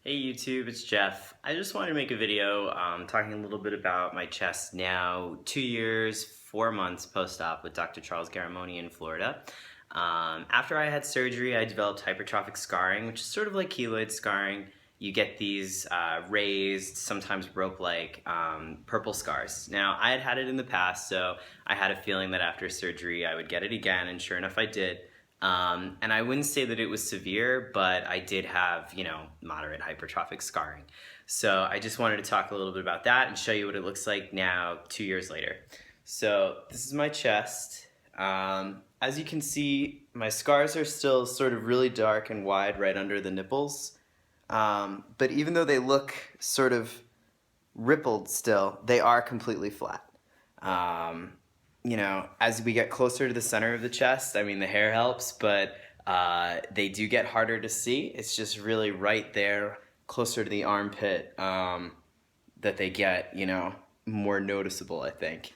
Hey YouTube, it's Jeff. I just wanted to make a video talking a little bit about my chest now 2 years, 4 months post-op with Dr. Charles Garramone in Florida. After I had surgery, I developed hypertrophic scarring, which is sort of like keloid scarring. You get these raised, sometimes rope-like purple scars. Now, I had had it in the past, so I had a feeling that after surgery I would get it again, and sure enough I did. And I wouldn't say that it was severe, but I did have, moderate hypertrophic scarring. So I just wanted to talk a little bit about that and show you what it looks like now 2 years later. So this is my chest. As you can see, my scars are still sort of really dark and wide right under the nipples. But even though they look sort of rippled still, they are completely flat. As we get closer to the center of the chest, I mean, the hair helps, but they do get harder to see. It's just really right there, closer to the armpit, that they get, more noticeable, I think.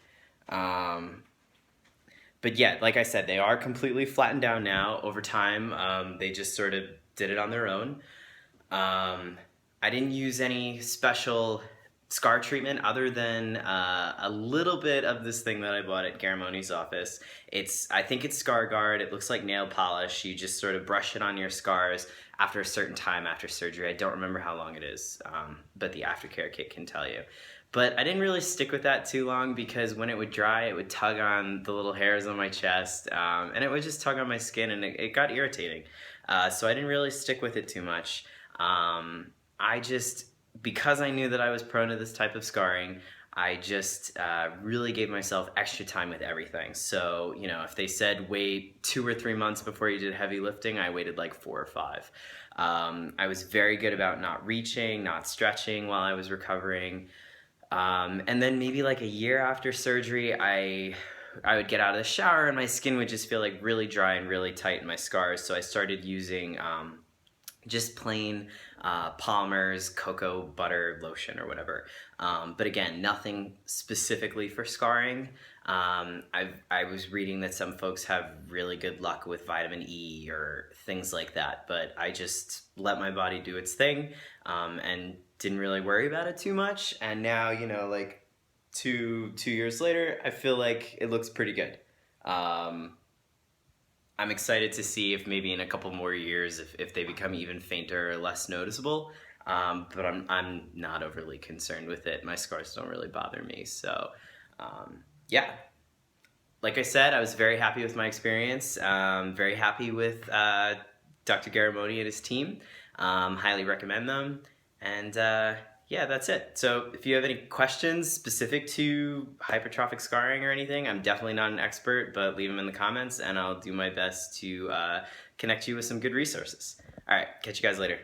But yeah, like I said, they are completely flattened down now. Over time, they just sort of did it on their own. I didn't use any special scar treatment other than a little bit of this thing that I bought at Garramone's office. I think it's Scar Guard. It looks like nail polish. You just sort of brush it on your scars after a certain time after surgery. I don't remember how long it is, but the aftercare kit can tell you. But I didn't really stick with that too long because when it would dry, it would tug on the little hairs on my chest, and it would just tug on my skin, and it got irritating. So I didn't really stick with it too much. Because I knew that I was prone to this type of scarring, I just really gave myself extra time with everything. So, if they said wait 2 or 3 months before you did heavy lifting, I waited like 4 or 5. I was very good about not reaching, not stretching while I was recovering. And then maybe like a year after surgery, I would get out of the shower and my skin would just feel like really dry and really tight in my scars. So I started using just plain Palmer's cocoa butter lotion or whatever. But again, nothing specifically for scarring. I was reading that some folks have really good luck with vitamin E or things like that, but I just let my body do its thing and didn't really worry about it too much. And now, like two years later, I feel like it looks pretty good. I'm excited to see if maybe in a couple more years if they become even fainter or less noticeable, but I'm not overly concerned with it. My scars don't really bother me, so yeah. Like I said, I was very happy with my experience, very happy with Dr. Garramone and his team. Highly recommend them, and yeah, that's it. So if you have any questions specific to hypertrophic scarring or anything, I'm definitely not an expert, but leave them in the comments and I'll do my best to connect you with some good resources. All right, catch you guys later.